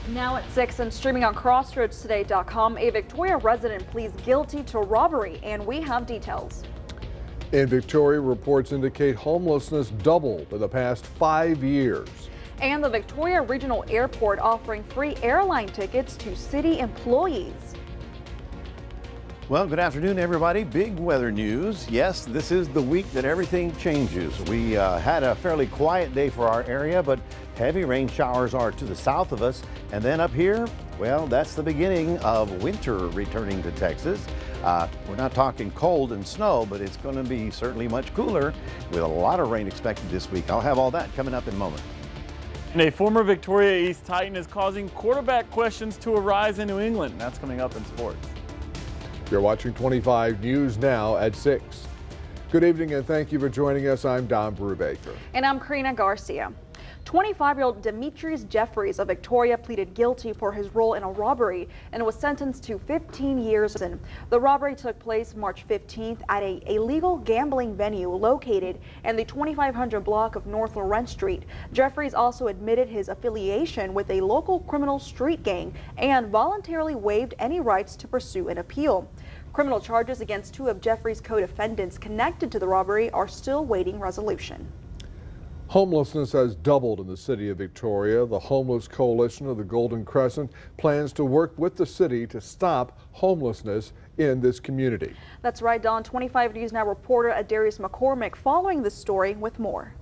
Now at 6 and streaming on crossroadstoday.com, a Victoria resident pleads guilty to robbery, and we have details. In Victoria, reports indicate homelessness doubled in the past 5 years. And the Victoria Regional Airport offering free airline tickets to city employees. Well, good afternoon, everybody. Big weather news. Yes, this is the week that everything changes. We had a fairly quiet day for our area, but heavy rain showers are to the south of us. And then up here, well, that's the beginning of winter returning to Texas. We're not talking cold and snow, but it's going to be certainly much cooler with a lot of rain expected this week. I'll have all that coming up in a moment. And a former Victoria East Titan is causing quarterback questions to arise in New England. That's coming up in sports. You're watching 25 News now at 6. Good evening and thank you for joining us. I'm Don Brubaker. And I'm Karina Garcia. 25-year-old Demetrius Jeffries of Victoria pleaded guilty for his role in a robbery and was sentenced to 15 years. The robbery took place March 15th at a illegal gambling venue located in the 2500 block of North Lawrence Street. Jeffries also admitted his affiliation with a local criminal street gang and voluntarily waived any rights to pursue an appeal. Criminal charges against 2 of Jeffries' co-defendants connected to the robbery are still waiting resolution. Homelessness has doubled in the city of Victoria. The Homeless Coalition of the Golden Crescent plans to work with the city to stop homelessness in this community. That's right, Don. 25 News Now reporter Adarius McCormick following the story with more.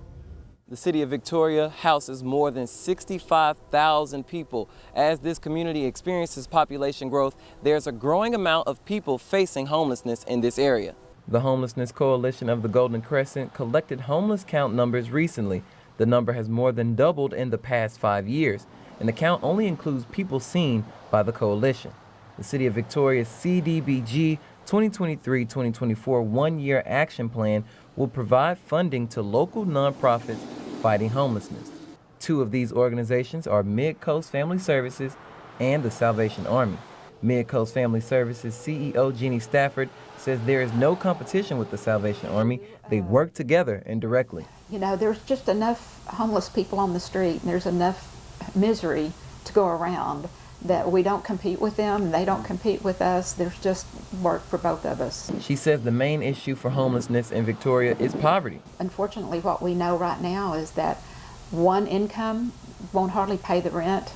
The city of Victoria houses more than 65,000 people. As this community experiences population growth, there's a growing amount of people facing homelessness in this area. The Homelessness Coalition of the Golden Crescent collected homeless count numbers recently. The number has more than doubled in the past 5 years, and the count only includes people seen by the coalition. The City of Victoria's CDBG 2023-2024 one-year action plan will provide funding to local nonprofits fighting homelessness. 2 of these organizations are Mid-Coast Family Services and the Salvation Army. Mid-Coast Family Services CEO Jeannie Stafford says there is no competition with the Salvation Army. They work together indirectly. You know, there's just enough homeless people on the street and there's enough misery to go around that we don't compete with them, they don't compete with us. There's just work for both of us. She says the main issue for homelessness in Victoria is poverty. Unfortunately, what we know right now is that one income won't hardly pay the rent,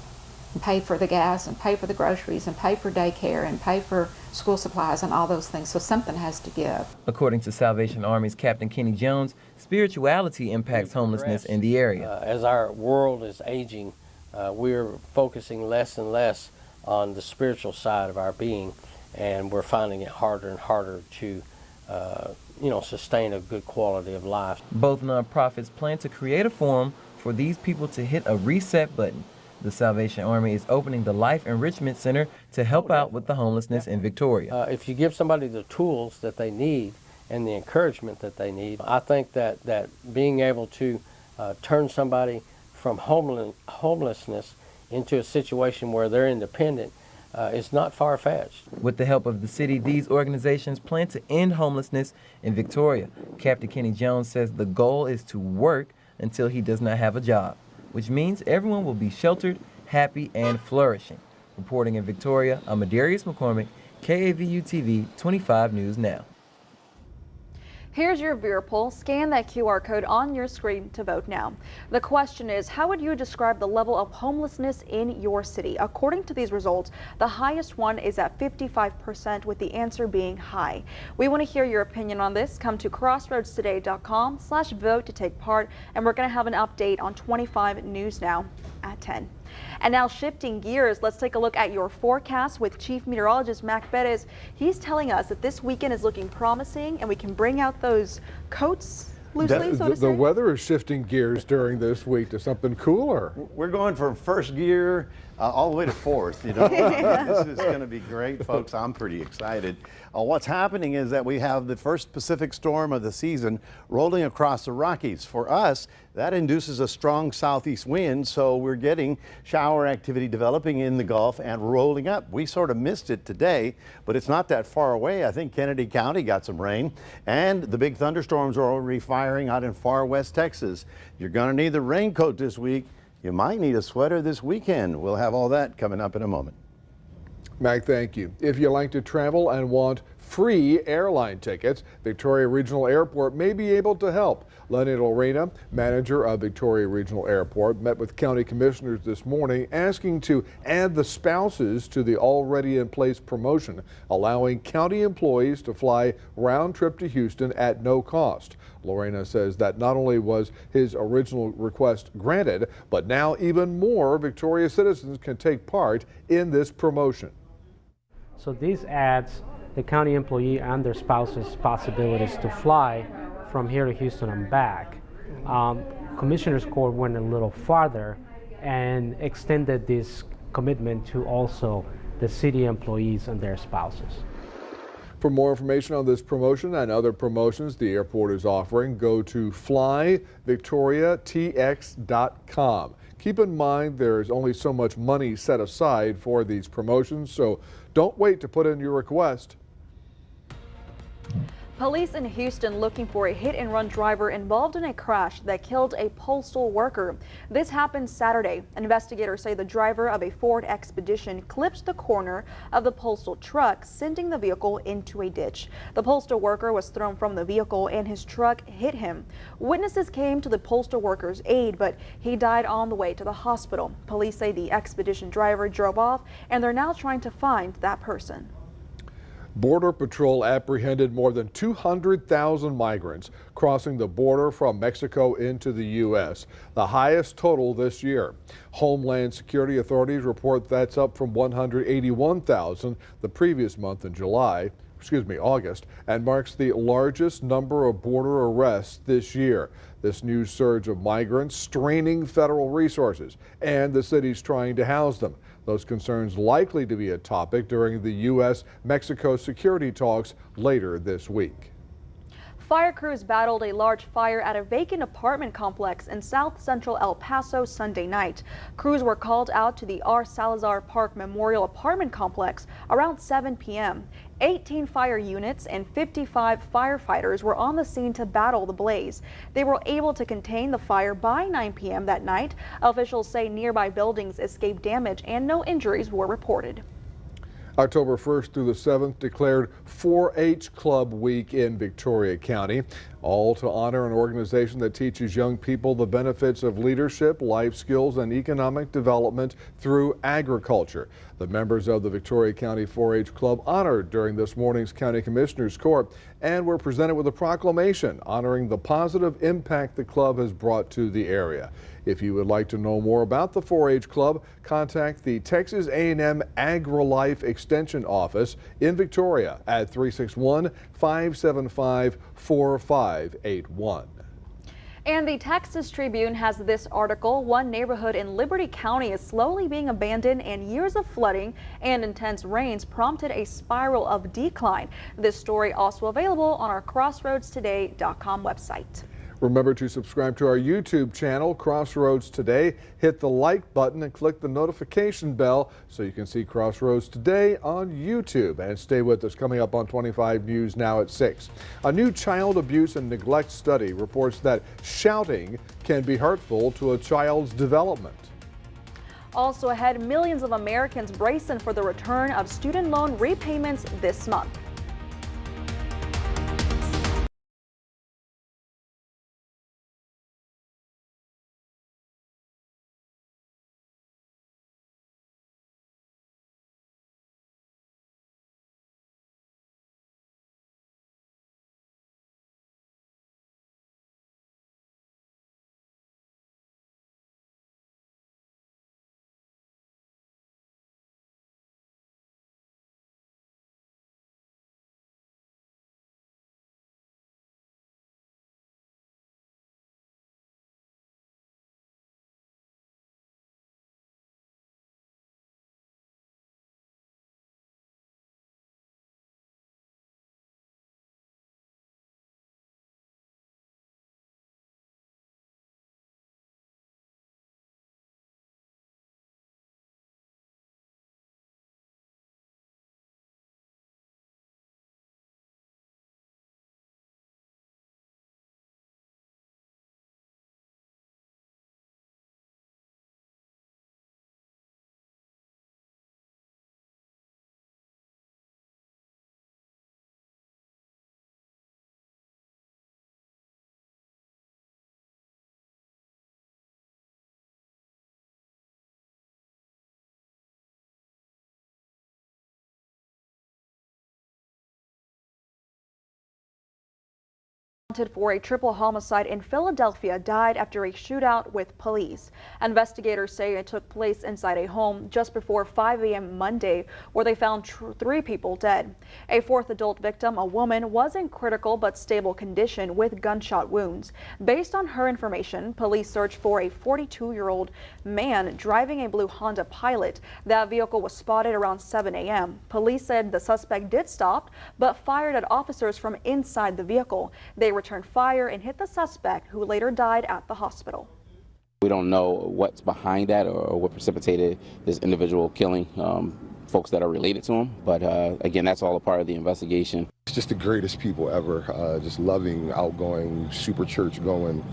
and pay for the gas, and pay for the groceries, and pay for daycare, and pay for school supplies, and all those things. So something has to give. According to Salvation Army's Captain Kenny Jones, spirituality impacts homelessness in the area. As our world is aging, we're focusing less and less on the spiritual side of our being, and we're finding it harder and harder to sustain a good quality of life. Both nonprofits plan to create a forum for these people to hit a reset button. The Salvation Army is opening the Life Enrichment Center to help out with the homelessness in Victoria. If you give somebody the tools that they need and the encouragement that they need, I think that being able to turn somebody from homelessness into a situation where they're independent is not far-fetched. With the help of the city, these organizations plan to end homelessness in Victoria. Captain Kenny Jones says the goal is to work until he does not have a job, which means everyone will be sheltered, happy, and flourishing. Reporting in Victoria, I'm Adarius McCormick, KAVU-TV 25 News Now. Here's your viewer poll. Scan that QR code on your screen to vote now. The question is, how would you describe the level of homelessness in your city? According to these results, the highest one is at 55%, with the answer being high. We want to hear your opinion on this. Come to crossroadstoday.com/vote to take part, and we're going to have an update on 25 News Now at 10. And now shifting gears, let's take a look at your forecast with Chief Meteorologist Mac Perez. He's telling us that this weekend is looking promising and we can bring out those coats loosely, so to say. The weather is shifting gears during this week to something cooler. We're going from first gear all the way to fourth, you know. This is going to be great, folks. I'm pretty excited. What's happening is that we have the first Pacific storm of the season rolling across the Rockies. For us, that induces a strong southeast wind, so we're getting shower activity developing in the Gulf and rolling up. We sort of missed it today, but it's not that far away. I think Kennedy County got some rain, and the big thunderstorms are already firing out in far west Texas. You're going to need the raincoat this week. You might need a sweater this weekend. We'll have all that coming up in a moment. Mac, thank you. If you like to travel and want free airline tickets, Victoria Regional Airport may be able to help. Lenny Lorena, manager of Victoria Regional Airport, met with county commissioners this morning asking to add the spouses to the already in place promotion, allowing county employees to fly round trip to Houston at no cost. Lorena says that not only was his original request granted, but now even more Victoria citizens can take part in this promotion. So this adds the county employee and their spouses possibilities to fly from here to Houston and back. Commissioners Court went a little farther and extended this commitment to also the city employees and their spouses. For more information on this promotion and other promotions the airport is offering, go to flyvictoriatx.com. Keep in mind there is only so much money set aside for these promotions, so don't wait to put in your request. Police in Houston looking for a hit-and-run driver involved in a crash that killed a postal worker. This happened Saturday. Investigators say the driver of a Ford Expedition clipped the corner of the postal truck, sending the vehicle into a ditch. The postal worker was thrown from the vehicle and his truck hit him. Witnesses came to the postal worker's aid, but he died on the way to the hospital. Police say the Expedition driver drove off and they're now trying to find that person. Border Patrol apprehended more than 200,000 migrants crossing the border from Mexico into the U.S., the highest total this year. Homeland Security authorities report that's up from 181,000 the previous month in August, and marks the largest number of border arrests this year. This new surge of migrants straining federal resources and the cities trying to house them. Those concerns likely to be a topic during the U.S.-Mexico security talks later this week. Fire crews battled a large fire at a vacant apartment complex in south central El Paso Sunday night. Crews were called out to the R. Salazar Park Memorial Apartment Complex around 7 p.m. 18 fire units and 55 firefighters were on the scene to battle the blaze. They were able to contain the fire by 9 p.m. that night. Officials say nearby buildings escaped damage and no injuries were reported. October 1st through the 7th declared 4-H Club Week in Victoria County, all to honor an organization that teaches young people the benefits of leadership, life skills, and economic development through agriculture. The members of the Victoria County 4-H Club honored during this morning's County Commissioners Court and were presented with a proclamation honoring the positive impact the club has brought to the area. If you would like to know more about the 4-H Club, contact the Texas A&M AgriLife Extension Office in Victoria at 361-575-4581. And the Texas Tribune has this article. One neighborhood in Liberty County is slowly being abandoned, and years of flooding and intense rains prompted a spiral of decline. This story also available on our CrossroadsToday.com website. Remember to subscribe to our YouTube channel, Crossroads Today. Hit the like button and click the notification bell so you can see Crossroads Today on YouTube. And stay with us, coming up on 25 News now at 6. A new child abuse and neglect study reports that shouting can be hurtful to a child's development. Also ahead, millions of Americans bracing for the return of student loan repayments this month. For a triple homicide in Philadelphia died after a shootout with police. Investigators say it took place inside a home just before 5 a.m. Monday, where they found 3 people dead. A 4th adult victim, a woman, was in critical but stable condition with gunshot wounds. Based on her information, police searched for a 42-year-old man driving a blue Honda Pilot. That vehicle was spotted around 7 a.m. Police said the suspect did stop, but fired at officers from inside the vehicle. They returned fire and hit the suspect, who later died at the hospital. We don't know what's behind that or what precipitated this individual killing folks that are related to him. But again, that's all a part of the investigation. It's just the greatest people ever, just loving, outgoing, super church going.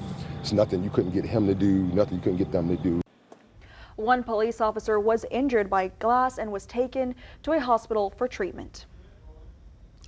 It's nothing you couldn't get him to do, nothing you couldn't get them to do. One police officer was injured by glass and was taken to a hospital for treatment.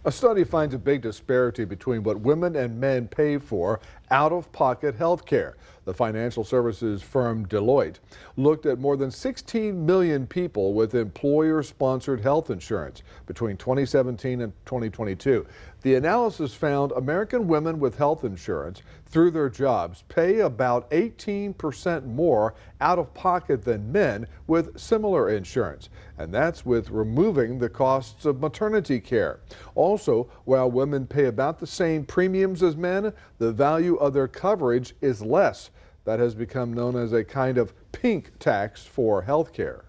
A study finds a big disparity between what women and men pay for out-of-pocket health care. The financial services firm Deloitte looked at more than 16 million people with employer-sponsored health insurance between 2017 and 2022. The analysis found American women with health insurance through their jobs pay about 18% more out of pocket than men with similar insurance. And that's with removing the costs of maternity care. Also, while women pay about the same premiums as men, the value of their coverage is less. That has become known as a kind of pink tax for health care.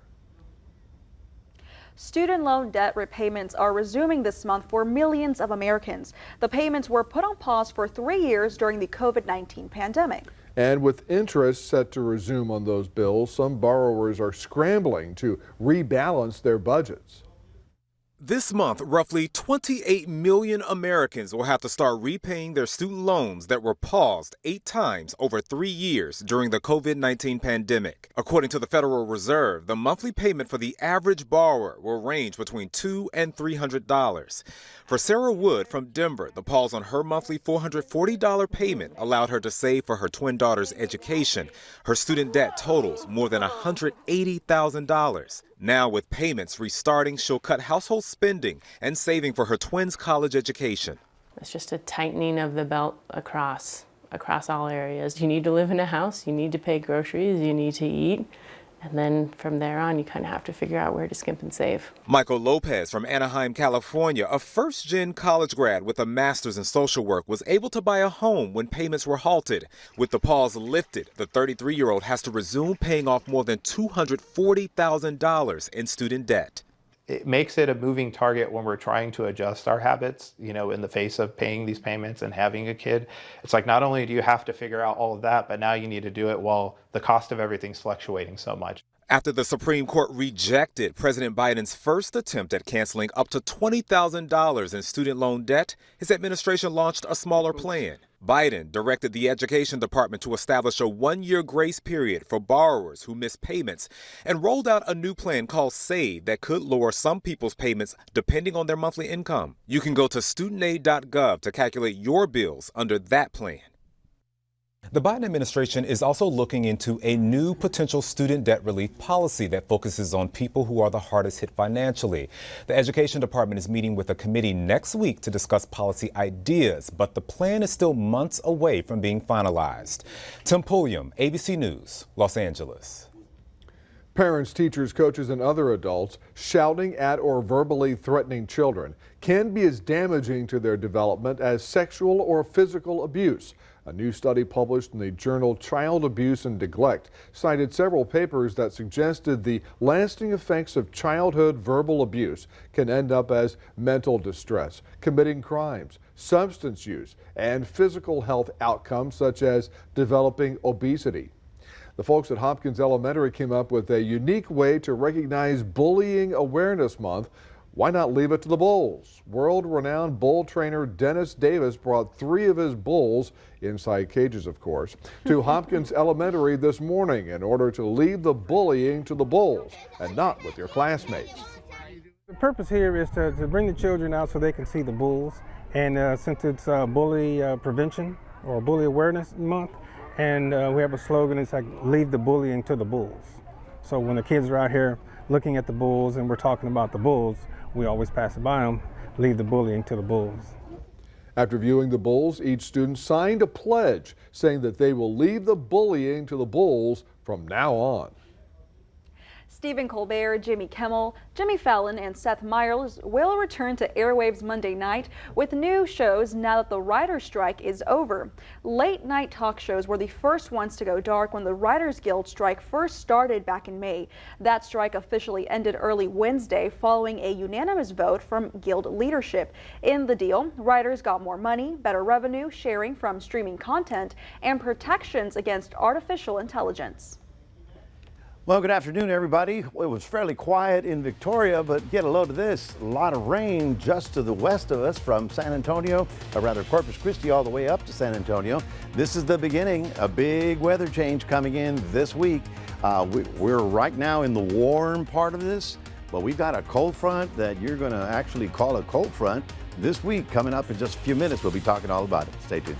Student loan debt repayments are resuming this month for millions of Americans. The payments were put on pause for 3 years during the COVID-19 pandemic. And with interest set to resume on those bills, some borrowers are scrambling to rebalance their budgets. This month, roughly 28 million Americans will have to start repaying their student loans that were paused 8 times over 3 years during the COVID-19 pandemic. According to the Federal Reserve, the monthly payment for the average borrower will range between $200 and $300. For Sarah Wood from Denver, the pause on her monthly $440 payment allowed her to save for her twin daughter's education. Her student debt totals more than $180,000. Now, with payments restarting, she'll cut household spending and saving for her twins' college education. It's just a tightening of the belt across all areas. You need to live in a house, you need to pay groceries, you need to eat, and then from there on, you kind of have to figure out where to skimp and save. Michael Lopez from Anaheim, California, a first-gen college grad with a master's in social work, was able to buy a home when payments were halted. With the pause lifted, the 33-year-old has to resume paying off more than $240,000 in student debt. It makes it a moving target when we're trying to adjust our habits, you know, in the face of paying these payments and having a kid. It's like, not only do you have to figure out all of that, but now you need to do it while the cost of everything's fluctuating so much. After the Supreme Court rejected President Biden's first attempt at canceling up to $20,000 in student loan debt, his administration launched a smaller plan. Biden directed the Education Department to establish a 1-year grace period for borrowers who miss payments and rolled out a new plan called SAVE that could lower some people's payments depending on their monthly income. You can go to studentaid.gov to calculate your bills under that plan. The Biden administration is also looking into a new potential student debt relief policy that focuses on people who are the hardest hit financially. The Education Department is meeting with a committee next week to discuss policy ideas, but the plan is still months away from being finalized. Tim Pulliam, ABC News, Los Angeles. Parents, teachers, coaches, and other adults shouting at or verbally threatening children can be as damaging to their development as sexual or physical abuse. A new study published in the journal Child Abuse and Neglect cited several papers that suggested the lasting effects of childhood verbal abuse can end up as mental distress, committing crimes, substance use, and physical health outcomes such as developing obesity. The folks at Hopkins Elementary came up with a unique way to recognize Bullying Awareness Month. Why not leave it to the bulls? World-renowned bull trainer Dennis Davis brought 3 of his bulls, inside cages of course, to Hopkins Elementary this morning in order to leave the bullying to the bulls and not with your classmates. The purpose here is to bring the children out so they can see the bulls, and since it's bully prevention or bully awareness month, and we have a slogan, it's like leave the bullying to the bulls. So when the kids are out here looking at the bulls and we're talking about the bulls, we always pass it by them, leave the bullying to the bulls. After viewing the bulls, each student signed a pledge saying that they will leave the bullying to the bulls from now on. Stephen Colbert, Jimmy Kimmel, Jimmy Fallon, and Seth Meyers will return to airwaves Monday night with new shows now that the writer's strike is over. Late night talk shows were the first ones to go dark when the Writers Guild strike first started back in May. That strike officially ended early Wednesday following a unanimous vote from Guild leadership. In the deal, writers got more money, better revenue sharing from streaming content, and protections against artificial intelligence. Well, good afternoon, everybody. It was fairly quiet in Victoria, but get a load of this. A lot of rain just to the west of us from San Antonio, or rather Corpus Christi, all the way up to San Antonio. This is the beginning, a big weather change coming in this week. We're right now in the warm part of this, but we've got a cold front that you're going to actually call a cold front this week coming up in just a few minutes. We'll be talking all about it. Stay tuned.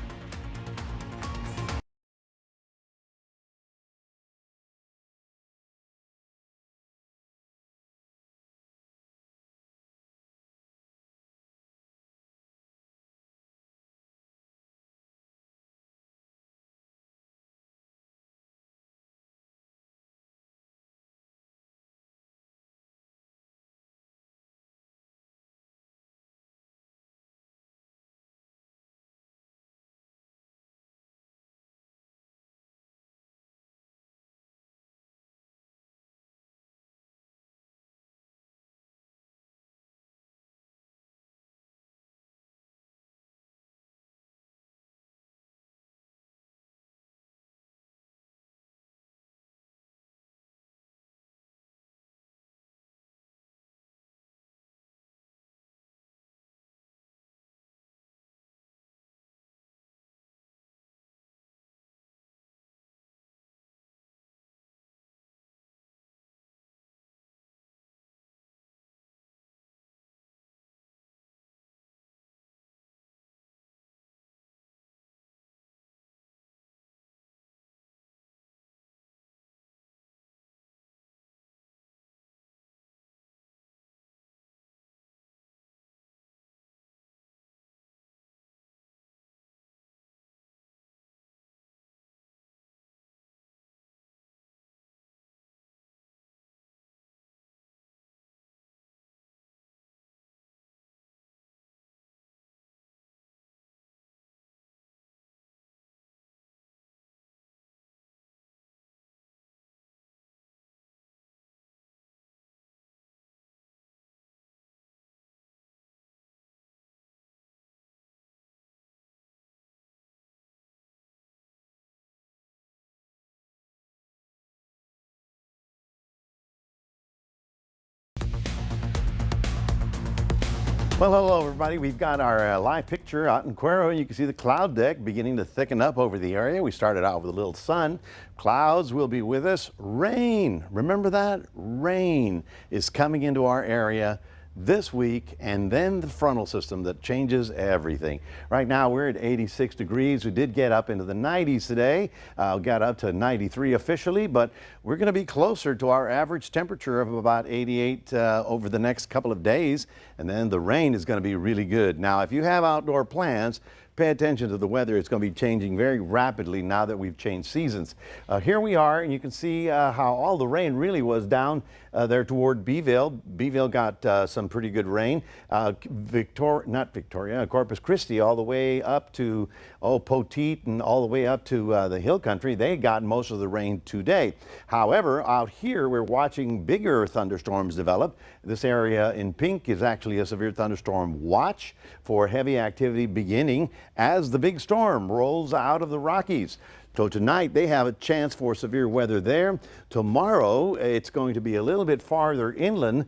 Well, hello everybody. We've got our live picture out in Cuero, and you can see the cloud deck beginning to thicken up over the area. We started out with a little sun. Clouds will be with us. Rain, remember that? Rain is coming into our area this week, and then the frontal system that changes everything. Right now we're at 86 degrees. We did get up into the 90s today. Got up to 93 officially, but we're going to be closer to our average temperature of about 88 over the next couple of days, and then the rain is going to be really good. Now, if you have outdoor plans, pay attention to the weather. It's going to be changing very rapidly now that we've changed seasons. Here we are, and you can see how all the rain really was down there toward Beeville. Beeville got some pretty good rain. Corpus Christi all the way up to Poteet and all the way up to the hill country. They got most of the rain today. However, out here we're watching bigger thunderstorms develop. This area in pink is actually a severe thunderstorm watch for heavy activity beginning as the big storm rolls out of the Rockies. So tonight they have a chance for severe weather there. Tomorrow it's going to be a little bit farther inland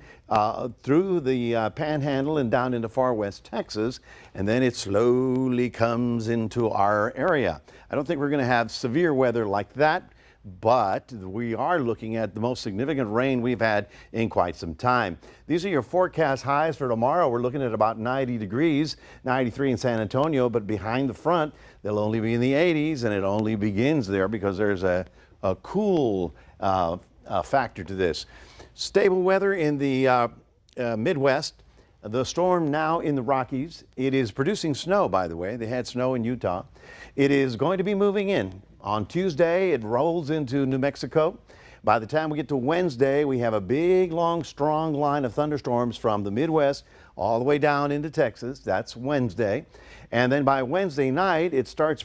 through the Panhandle and down into far west Texas, and then it slowly comes into our area. I don't think we're going to have severe weather like that, but we are looking at the most significant rain we've had in quite some time. These are your forecast highs for tomorrow. We're looking at about 90 degrees, 93 in San Antonio, but behind the front, they'll only be in the 80s, and it only begins there because there's a cool factor to this. Stable weather in the Midwest. The storm now in the Rockies. It is producing snow, by the way. They had snow in Utah. It is going to be moving in. On Tuesday, it rolls into New Mexico. By the time we get to Wednesday, we have a big, long, strong line of thunderstorms from the Midwest all the way down into Texas. That's Wednesday. And then by Wednesday night, it starts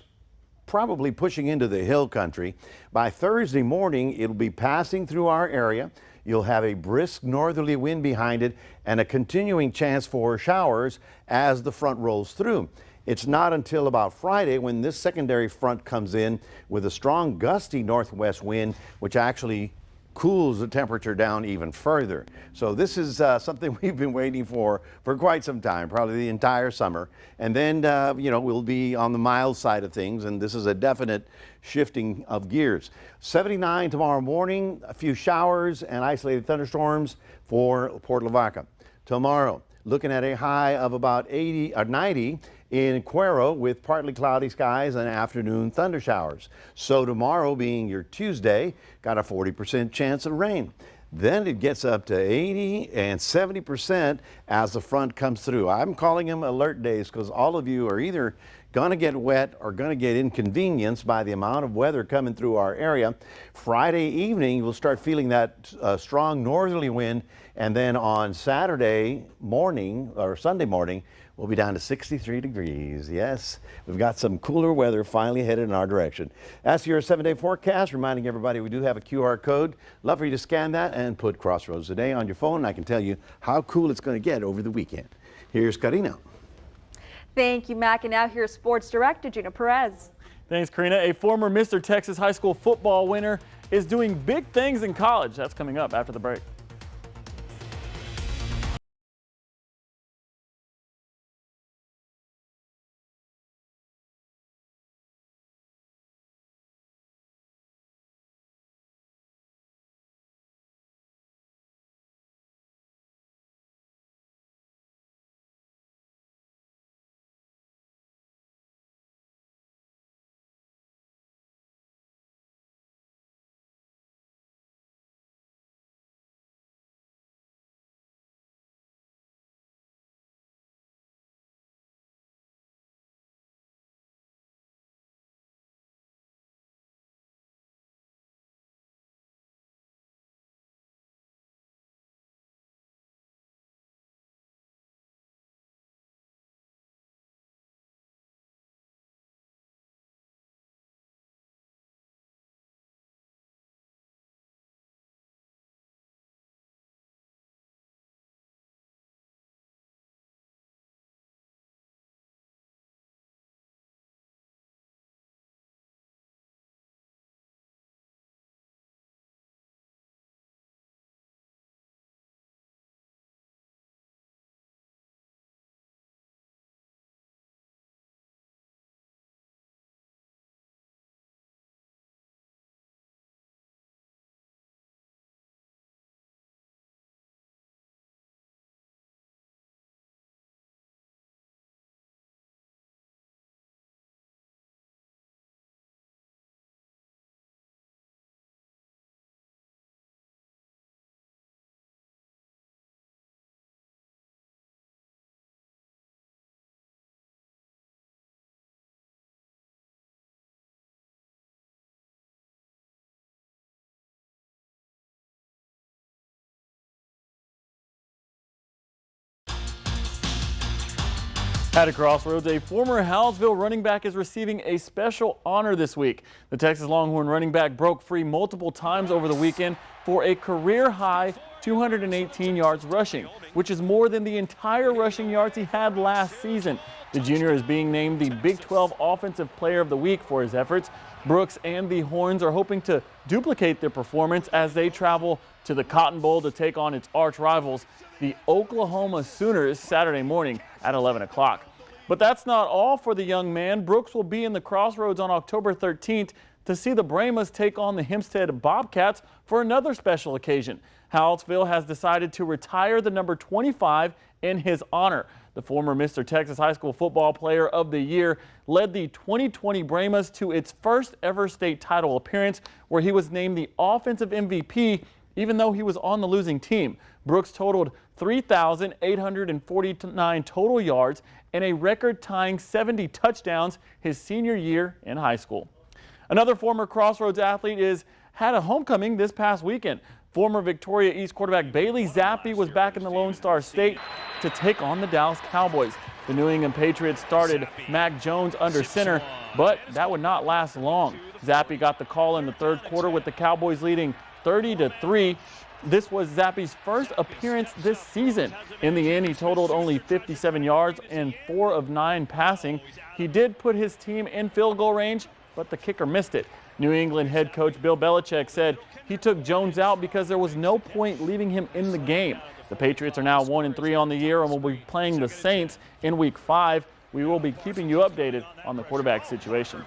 probably pushing into the hill country. By Thursday morning, it'll be passing through our area. You'll have a brisk northerly wind behind it and a continuing chance for showers as the front rolls through. It's not until about Friday when this secondary front comes in with a strong gusty northwest wind, which actually cools the temperature down even further. So this is something we've been waiting for quite some time, probably the entire summer. And then, we'll be on the mild side of things, and this is a definite shifting of gears. 79 tomorrow morning, a few showers and isolated thunderstorms for Port Lavaca. Tomorrow, looking at a high of about 80 or 90 in Cuero with partly cloudy skies and afternoon thunder showers. So tomorrow being your Tuesday, got a 40% chance of rain. Then it gets up to 80 and 70% as the front comes through. I'm calling them alert days because all of you are either going to get wet or going to get inconvenienced by the amount of weather coming through our area. Friday evening, we'll start feeling that strong northerly wind. And then on Saturday morning or Sunday morning, we'll be down to 63 degrees. Yes, we've got some cooler weather finally headed in our direction. As for your 7-day forecast, reminding everybody we do have a QR code. Love for you to scan that and put Crossroads Today on your phone. And I can tell you how cool it's going to get over the weekend. Here's Karina. Thank you, Mac. And now here's Sports Director Gina Perez. Thanks, Karina. A former Mr. Texas High School football winner is doing big things in college. That's coming up after the break. At Crossroads, a former Howells-ville running back is receiving a special honor this week. The Texas Longhorn running back broke free multiple times over the weekend for a career-high 218 yards rushing, which is more than the entire rushing yards he had last season. The junior is being named the Big 12 Offensive Player of the Week for his efforts. Brooks and the Horns are hoping to duplicate their performance as they travel to the Cotton Bowl to take on its arch rivals, the Oklahoma Sooners, Saturday morning at 11 o'clock. But that's not all for the young man. Brooks will be in the Crossroads on October 13th to see the Brahmas take on the Hempstead Bobcats for another special occasion. Howellsville has decided to retire the number 25 in his honor. The former Mr. Texas High School Football Player of the Year led the 2020 Brahmas to its first ever state title appearance, where he was named the offensive MVP even though he was on the losing team. Brooks totaled 3,849 total yards and a record-tying 70 touchdowns his senior year in high school. Another former Crossroads athlete had a homecoming this past weekend. Former Victoria East quarterback Bailey Zappi was back in the Lone Star State to take on the Dallas Cowboys. The New England Patriots started Mac Jones under center, but that would not last long. Zappi got the call in the third quarter with the Cowboys leading 30-3. This was Zappi's first appearance this season. In the end, he totaled only 57 yards and 4 of 9 passing. He did put his team in field goal range, but the kicker missed it. New England head coach Bill Belichick said he took Jones out because there was no point leaving him in the game. The Patriots are now 1-3 on the year and will be playing the Saints in Week 5. We will be keeping you updated on the quarterback situation.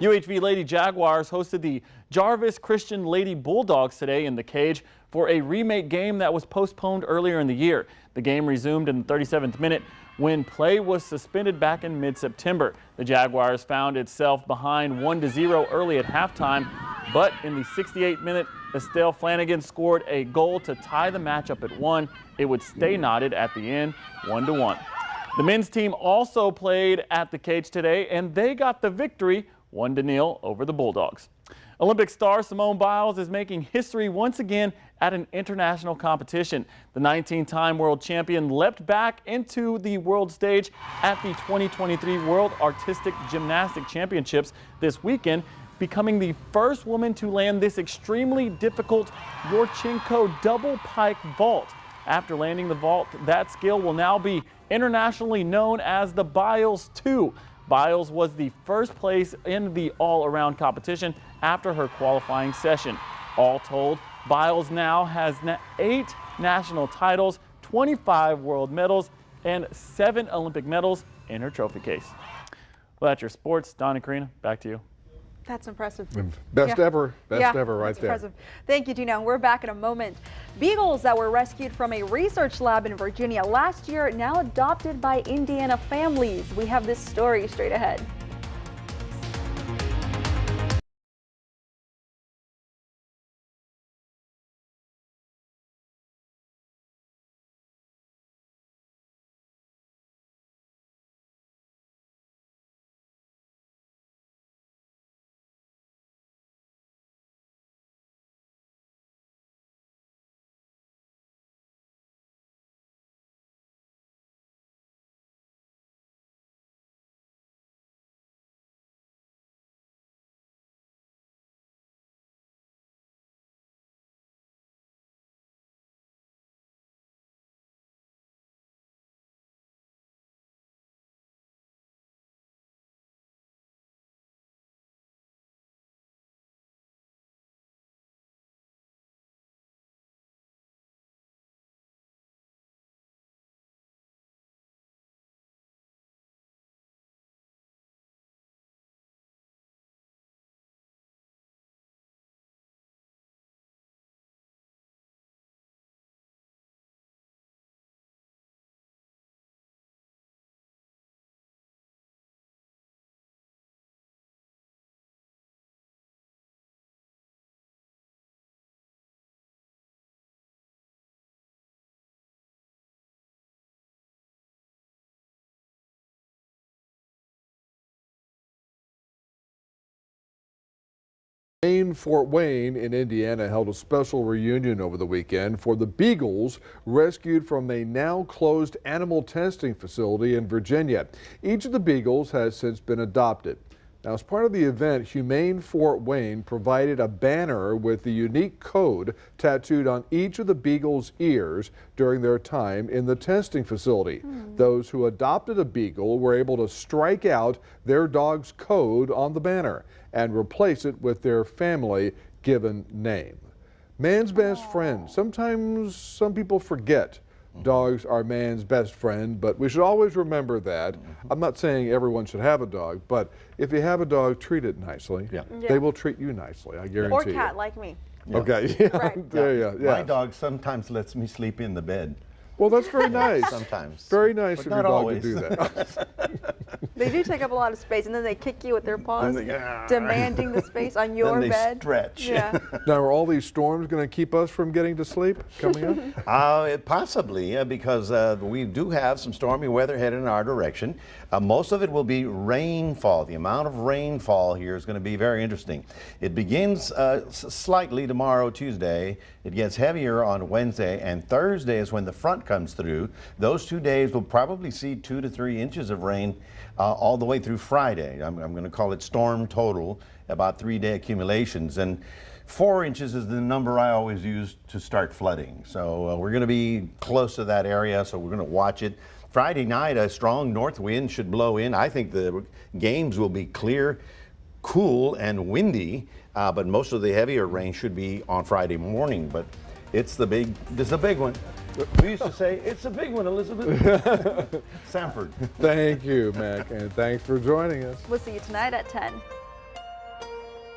UHV Lady Jaguars hosted the Jarvis Christian Lady Bulldogs today in the Cage for a remake game that was postponed earlier in the year. The game resumed in the 37th minute when play was suspended back in mid-September. The Jaguars found itself behind 1-0 early at halftime, but in the 68th minute, Estelle Flanagan scored a goal to tie the matchup at 1. It would stay knotted at the end, 1-1. The men's team also played at the Cage today, and they got the victory 1-0 over the Bulldogs. Olympic star Simone Biles is making history once again at an international competition. The 19-time world champion leapt back into the world stage at the 2023 World Artistic Gymnastics Championships this weekend, becoming the first woman to land this extremely difficult Yurchenko double pike vault. After landing the vault, that skill will now be internationally known as the Biles 2. Biles was the first place in the all-around competition after her qualifying session. All told, Biles now has 8 national titles, 25 world medals, and 7 Olympic medals in her trophy case. Well, that's your sports. Don and Karina, back to you. That's impressive. Best ever right that's there. Impressive. Thank you, Dino. We're back in a moment. Beagles that were rescued from a research lab in Virginia last year now adopted by Indiana families. We have this story straight ahead. Fort Wayne in Indiana held a special reunion over the weekend for the Beagles rescued from a now closed animal testing facility in Virginia. Each of the Beagles has since been adopted. Now, as part of the event, Humane Fort Wayne provided a banner with the unique code tattooed on each of the Beagles' ears during their time in the testing facility. Those who adopted a Beagle were able to strike out their dog's code on the banner and replace it with their family given name. Man's best friend. Sometimes some people forget dogs are man's best friend, but we should always remember that. I'm not saying everyone should have a dog, but if you have a dog, treat it nicely. They will treat you nicely, I guarantee Or you. cat like me. Okay, Right. there you go. My dog sometimes lets me sleep in the bed. Well, that's very nice. Sometimes. Very nice But of your not dog always. to do that. They do take up a lot of space, and then they kick you with their paws, And they- demanding the space on your Then they bed. stretch. Yeah. Now, are all these storms going to keep us from getting to sleep coming up? Possibly, because we do have some stormy weather headed in our direction. Most of it will be rainfall. The amount of rainfall here is going to be very interesting. It begins slightly tomorrow, Tuesday. It gets heavier on Wednesday, and Thursday is when the front comes through. Those 2 days will probably see 2 to 3 inches of rain all the way through Friday. I'm going to call it storm total, about 3-day accumulations. And 4 inches is the number I always use to start flooding. So we're going to be close to that area, so we're going to watch it. Friday night, a strong north wind should blow in. I think the games will be clear, cool, and windy, but most of the heavier rain should be on Friday morning. But it's a big one. We used to say, it's a big one, Elizabeth. Sanford. Thank you, Mac, and thanks for joining us. We'll see you tonight at 10.